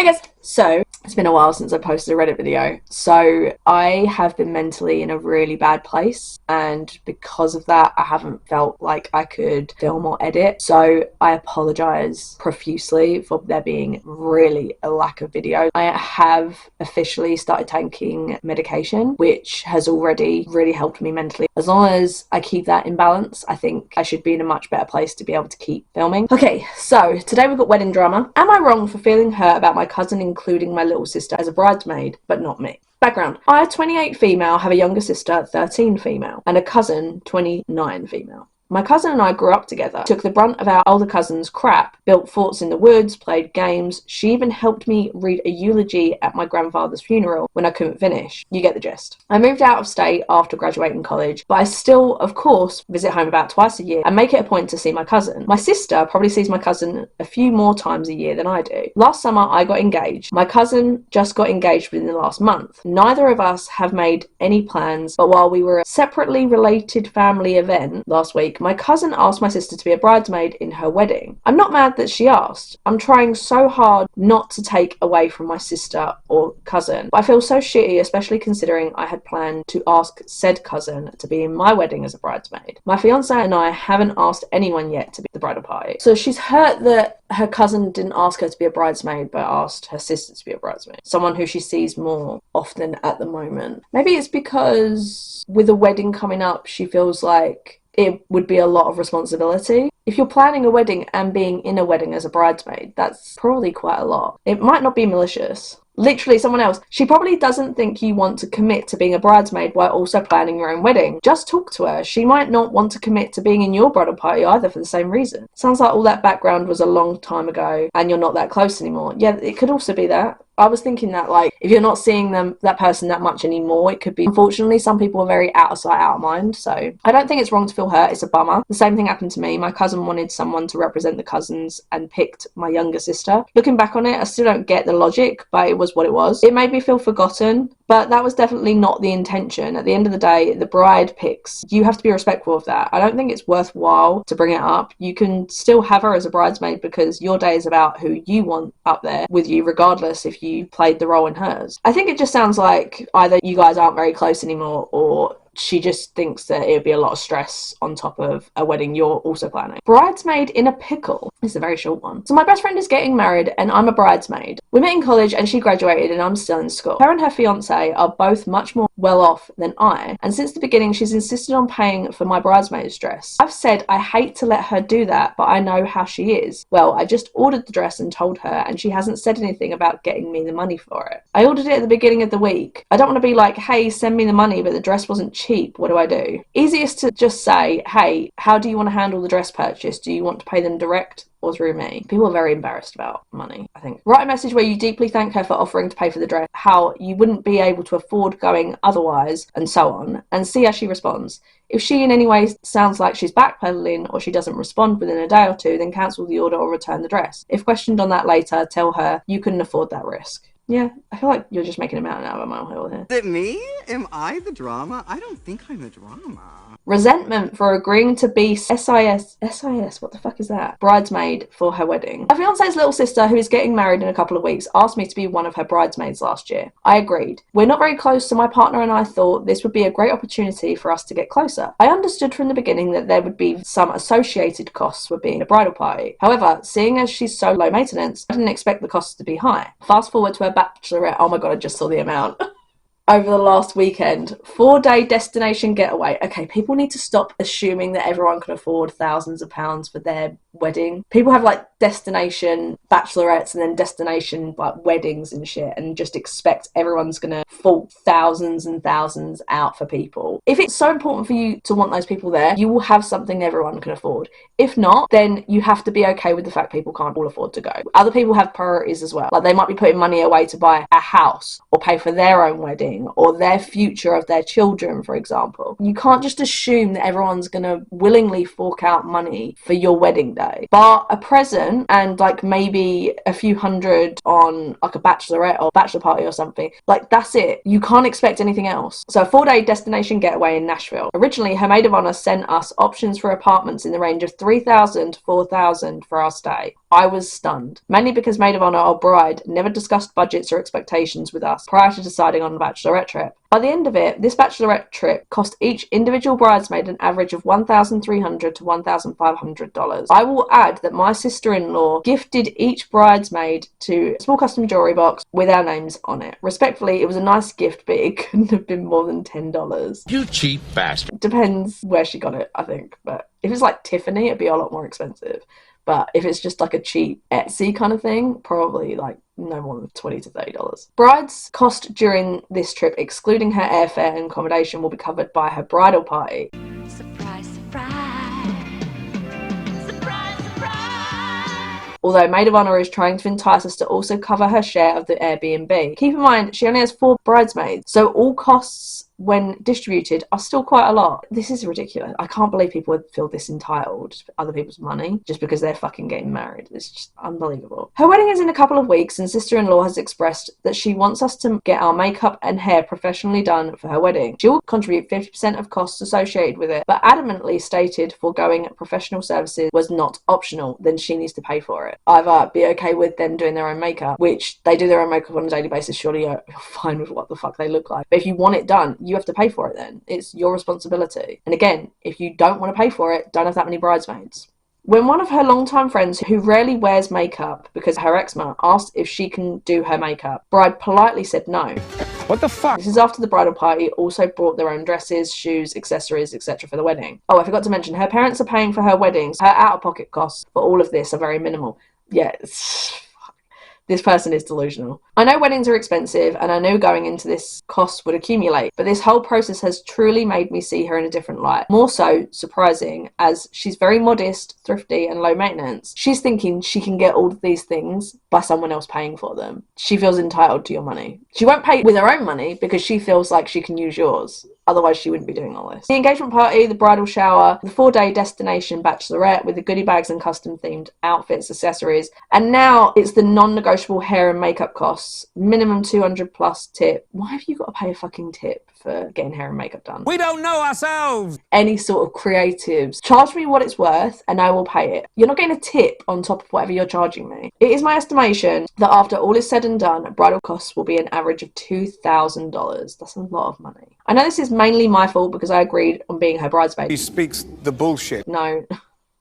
guys, so it's been a while since I posted a Reddit video, so I have been mentally in a really bad place, and because of that I haven't felt like I could film or edit, so I apologise profusely for there being really a lack of video. I have officially started taking medication, which has already really helped me mentally. As long as I keep that in balance, I think I should be in a much better place to be able to keep filming. Okay, so today we've got wedding drama. Am I wrong for feeling hurt about my cousin including my little sister as a bridesmaid, but not me? Background. I, 28 female, have a younger sister, 13 female, and a cousin, 29 female. My cousin and I grew up together, took the brunt of our older cousin's crap, built forts in the woods, played games. She even helped me read a eulogy at my grandfather's funeral when I couldn't finish. You get the gist. I moved out of state after graduating college, but I still, of course, visit home about twice a year and make it a point to see my cousin. My sister probably sees my cousin a few more times a year than I do. Last summer, I got engaged. My cousin just got engaged within the last month. Neither of us have made any plans, but while we were at a separately related family event last week, my cousin asked my sister to be a bridesmaid in her wedding. I'm not mad that she asked. I'm trying so hard not to take away from my sister or cousin, but I feel so shitty, especially considering I had planned to ask said cousin to be in my wedding as a bridesmaid. My fiance and I haven't asked anyone yet to be the bridal party. So she's hurt that her cousin didn't ask her to be a bridesmaid but asked her sister to be a bridesmaid, someone who she sees more often at the moment. Maybe it's because with a wedding coming up she feels like it would be a lot of responsibility. If you're planning a wedding and being in a wedding as a bridesmaid, that's probably quite a lot. It might not be malicious. Literally someone else. She probably doesn't think you want to commit to being a bridesmaid while also planning your own wedding. Just talk to her. She might not want to commit to being in your bridal party either for the same reason. Sounds like all that background was a long time ago and you're not that close anymore. Yeah, it could also be that. I was thinking that, like, if you're not seeing that person that much anymore, it could be. Unfortunately, some people are very out of sight, out of mind, so I don't think it's wrong to feel hurt. It's a bummer. The same thing happened to me. My cousin wanted someone to represent the cousins and picked my younger sister. Looking back on it, I still don't get the logic, but it was what it was. It made me feel forgotten, but that was definitely not the intention. At the end of the day, the bride picks. You have to be respectful of that. I don't think it's worthwhile to bring it up. You can still have her as a bridesmaid because your day is about who you want up there with you, regardless if you played the role in hers. I think it just sounds like either you guys aren't very close anymore or she just thinks that it would be a lot of stress on top of a wedding you're also planning. Bridesmaid in a pickle is a very short one. So my best friend is getting married and I'm a bridesmaid. We met in college and she graduated and I'm still in school. Her and her fiance are both much more well off than I, and since the beginning she's insisted on paying for my bridesmaid's dress. I've said I hate to let her do that, but I know how she is. Well, I just ordered the dress and told her, and she hasn't said anything about getting me the money for it. I ordered it at the beginning of the week. I don't want to be like, hey, send me the money, but the dress wasn't cheap. What do I do? Easiest to just say, hey, how do you want to handle the dress purchase? Do you want to pay them direct or through me? People are very embarrassed about money, I think. Write a message where you deeply thank her for offering to pay for the dress, how you wouldn't be able to afford going otherwise, and so on, and see how she responds. If she in any way sounds like she's backpedaling or she doesn't respond within a day or two, then cancel the order or return the dress. If questioned on that later, tell her you couldn't afford that risk. Yeah, I feel like you're just making a mountain out of a molehill here. Is it me? Am I the drama? I don't think I'm the drama. Resentment for agreeing to be SIS, what the fuck is that? Bridesmaid for her wedding. My fiance's little sister, who is getting married in a couple of weeks, asked me to be one of her bridesmaids last year. I agreed. We're not very close, so my partner and I thought this would be a great opportunity for us to get closer. I understood from the beginning that there would be some associated costs with being a bridal party. However, seeing as she's so low maintenance, I didn't expect the costs to be high. Fast forward to her bachelorette. Oh my god, I just saw the amount. Over the last weekend, 4-day destination getaway. Okay, people need to stop assuming that everyone can afford thousands of pounds for their wedding. People have like destination bachelorettes and then destination like weddings and shit and just expect everyone's gonna fault thousands and thousands out for people. If it's so important for you to want those people there, you will have something everyone can afford. If not, then you have to be okay with the fact people can't all afford to go. Other people have priorities as well. Like they might be putting money away to buy a house or pay for their own wedding or their future of their children, for example. You can't just assume that everyone's going to willingly fork out money for your wedding day. day, bar a present and like maybe a few hundred on like a bachelorette or bachelor party or something. Like, that's it. You can't expect anything else. So a 4-day destination getaway in Nashville. Originally, her maid of honor sent us options for apartments in the range of $3,000 to $4,000 for our stay. I was stunned, mainly because maid of honor or bride never discussed budgets or expectations with us prior to deciding on the bachelorette trip. By the end of it, this bachelorette trip cost each individual bridesmaid an average of $1,300 to $1,500. I will add that my sister-in-law gifted each bridesmaid to a small custom jewelry box with our names on it. Respectfully, it was a nice gift, but it couldn't have been more than $10. You cheap bastard. Depends where she got it, I think. But if it's like Tiffany, it'd be a lot more expensive. But if it's just like a cheap Etsy kind of thing, probably like no more than $20 to $30. Bride's cost during this trip, excluding her airfare and accommodation, will be covered by her bridal party. Surprise, surprise. Surprise, surprise. Although maid of honor is trying to entice us to also cover her share of the Airbnb. Keep in mind, she only has 4 bridesmaids, so all costs when distributed are still quite a lot. This is ridiculous. I can't believe people would feel this entitled to other people's money just because they're fucking getting married. It's just unbelievable. Her wedding is in a couple of weeks, and sister-in-law has expressed that she wants us to get our makeup and hair professionally done for her wedding. She will contribute 50% of costs associated with it, but adamantly stated foregoing professional services was not optional, then she needs to pay for it. Either be okay with them doing their own makeup, which they do their own makeup on a daily basis, surely you're fine with what the fuck they look like. But if you want it done, you have to pay for it then. It's your responsibility. And again, if you don't want to pay for it, don't have that many bridesmaids. When one of her longtime friends, who rarely wears makeup because of her eczema, asked if she can do her makeup, bride politely said no. What the fuck? This is after the bridal party also brought their own dresses, shoes, accessories, etc. for the wedding. Oh, I forgot to mention, her parents are paying for her weddings. Her out-of-pocket costs for all of this are very minimal. Yes. This person is delusional. I know weddings are expensive, and I knew going into this costs would accumulate, but this whole process has truly made me see her in a different light. More so surprising, as she's very modest, thrifty, and low maintenance. She's thinking she can get all of these things by someone else paying for them. She feels entitled to your money. She won't pay with her own money because she feels like she can use yours. Otherwise, she wouldn't be doing all this. The engagement party, the bridal shower, the 4-day destination bachelorette with the goodie bags and custom-themed outfits, accessories, and now it's the non-negotiable hair and makeup costs. Minimum $200 plus tip. Why have you got to pay a fucking tip for getting hair and makeup done? We don't know ourselves. Any sort of creatives. Charge me what it's worth and I will pay it. You're not getting a tip on top of whatever you're charging me. It is my estimation that after all is said and done, bridal costs will be an average of $2,000. That's a lot of money. I know this is mainly my fault because I agreed on being her bridesmaid. He speaks the bullshit. No.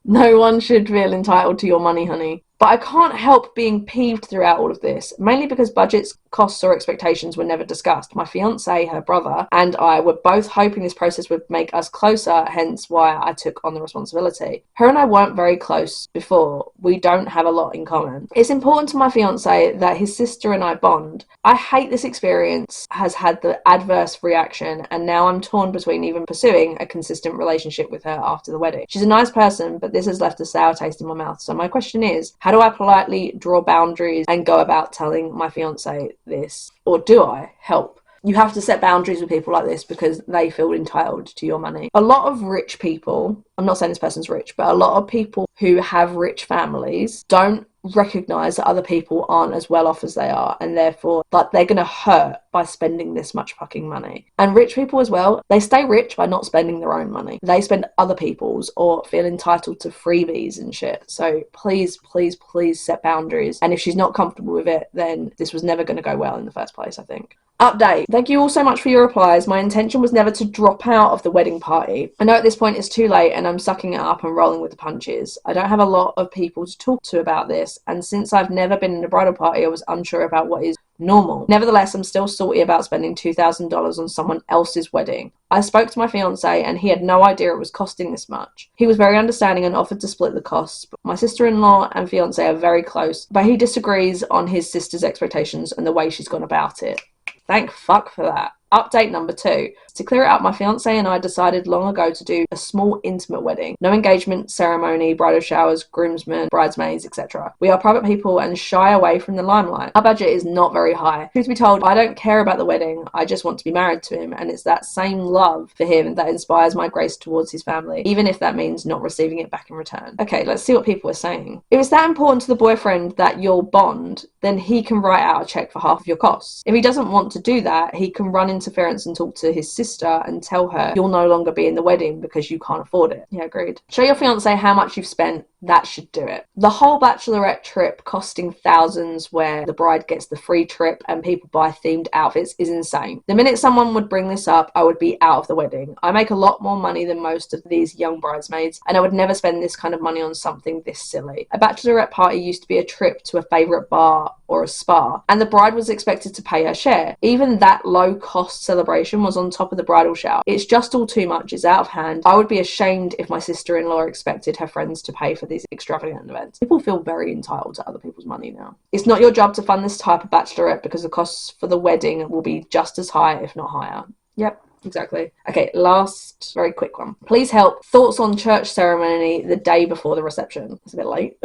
No one should feel entitled to your money, honey. But I can't help being peeved throughout all of this, mainly because budgets, costs, or expectations were never discussed. My fiancé, her brother, and I were both hoping this process would make us closer, hence why I took on the responsibility. Her and I weren't very close before. We don't have a lot in common. It's important to my fiancé that his sister and I bond. I hate this experience has had the adverse reaction, and now I'm torn between even pursuing a consistent relationship with her after the wedding. She's a nice person, but this has left a sour taste in my mouth. So my question is, how do I politely draw boundaries and go about telling my fiancé this? Or do I help? You have to set boundaries with people like this because they feel entitled to your money. A lot of rich people, I'm not saying this person's rich, but a lot of people who have rich families don't recognize that other people aren't as well off as they are, and therefore like they're gonna hurt by spending this much fucking money. And rich people as well, they stay rich by not spending their own money. They spend other people's or feel entitled to freebies and shit. So please, please, please set boundaries. And if she's not comfortable with it, then this was never going to go well in the first place, I think. Update. Thank you all so much for your replies. My intention was never to drop out of the wedding party. I know at this point it's too late and I'm sucking it up and rolling with the punches. I don't have a lot of people to talk to about this, and since I've never been in a bridal party, I was unsure about what is normal. Nevertheless, I'm still salty about spending $2,000 on someone else's wedding. I spoke to my fiancé and he had no idea it was costing this much. He was very understanding and offered to split the costs. But my sister-in-law and fiancé are very close, but he disagrees on his sister's expectations and the way she's gone about it. Thank fuck for that. Update number 2. To clear it up, my fiance and I decided long ago to do a small intimate wedding. No engagement, ceremony, bridal showers, groomsmen, bridesmaids, etc. We are private people and shy away from the limelight. Our budget is not very high. Truth be told, I don't care about the wedding. I just want to be married to him, and it's that same love for him that inspires my grace towards his family, even if that means not receiving it back in return. Okay, let's see what people are saying. If it's that important to the boyfriend that you'll bond, then he can write out a check for half of your costs. If he doesn't want to do that, he can run interference and talk to his sister and tell her you'll no longer be in the wedding because you can't afford it. Yeah, agreed. Show your fiance how much you've spent. That should do it. The whole bachelorette trip costing thousands, where the bride gets the free trip and people buy themed outfits, is insane. The minute someone would bring this up, I would be out of the wedding. I make a lot more money than most of these young bridesmaids, and I would never spend this kind of money on something this silly. A bachelorette party used to be a trip to a favourite bar or a spa, and the bride was expected to pay her share. Even that low-cost celebration was on top of the bridal shower. It's just all too much. It's out of hand. I would be ashamed if my sister-in-law expected her friends to pay for these extravagant events. People feel very entitled to other people's money now. It's not your job to fund this type of bachelorette because the costs for the wedding will be just as high, if not higher. Yep. Exactly. Okay, last very quick one. Please help. Thoughts on church ceremony the day before the reception. It's a bit late.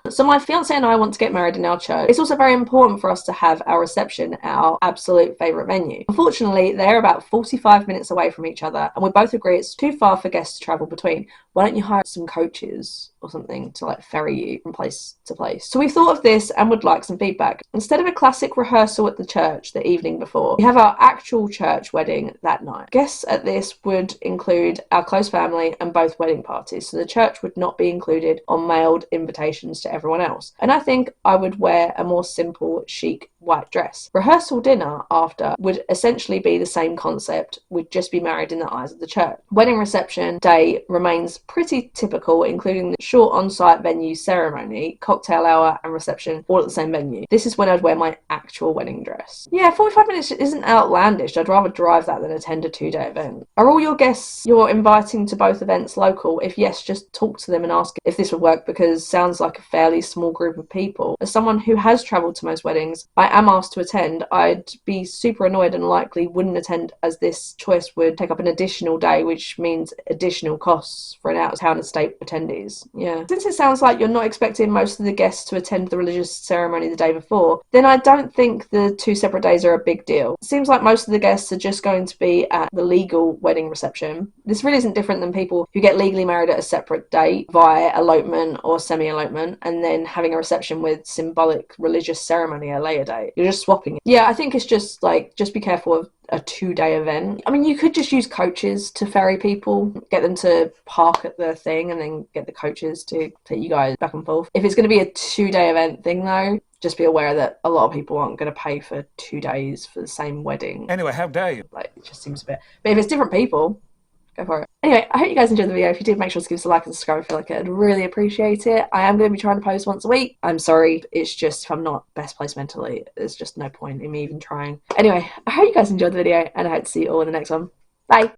So my fiance and I want to get married in our church. It's also very important for us to have our reception at our absolute favourite venue. Unfortunately, they're about 45 minutes away from each other, and we both agree it's too far for guests to travel between. Why don't you hire some coaches or something to like ferry you from place to place? So we thought of this and would like some feedback. Instead of a classic rehearsal at the church the evening before, we have our actual church wedding that night. Guests at this would include our close family and both wedding parties, so the church would not be included on mailed invitations to everyone else. And I think I would wear a more simple, chic white dress. Rehearsal dinner after would essentially be the same concept. We'd just be married in the eyes of the church. Wedding reception day remains pretty typical, including the short on-site venue ceremony, cocktail hour and reception all at the same venue. This is when I'd wear my actual wedding dress. Yeah, 45 minutes isn't outlandish. I'd rather drive that than attend a 2-day event. Are all your guests you're inviting to both events local? If yes, just talk to them and ask if this would work, because sounds like a fairly small group of people. As someone who has travelled to most weddings, I am asked to attend. I'd be super annoyed and likely wouldn't attend, as this choice would take up an additional day, which means additional costs for an out-of-town estate attendees. Yeah. Since it sounds like you're not expecting most of the guests to attend the religious ceremony the day before, then I don't think the 2 separate days are a big deal. It seems like most of the guests are just going to be at the legal wedding reception. This really isn't different than people who get legally married at a separate date via elopement or semi-elopement and then having a reception with symbolic religious ceremony at a later date. You're just swapping it. Yeah, I think it's just like, just be careful of a 2-day event. I mean, you could just use coaches to ferry people, get them to park at the thing and then get the coaches to take you guys back and forth. If it's going to be a 2-day event thing though, just be aware that a lot of people aren't going to pay for 2 days for the same wedding. Anyway, how dare you? Like, it just seems a bit... But if it's different people, go for it. Anyway, I hope you guys enjoyed the video. If you did, make sure to give us a like and subscribe. I feel like I'd really appreciate it. I am going to be trying to post once a week. I'm sorry. It's just, if I'm not best placed mentally, there's just no point in me even trying. Anyway, I hope you guys enjoyed the video, and I hope to see you all in the next one. Bye!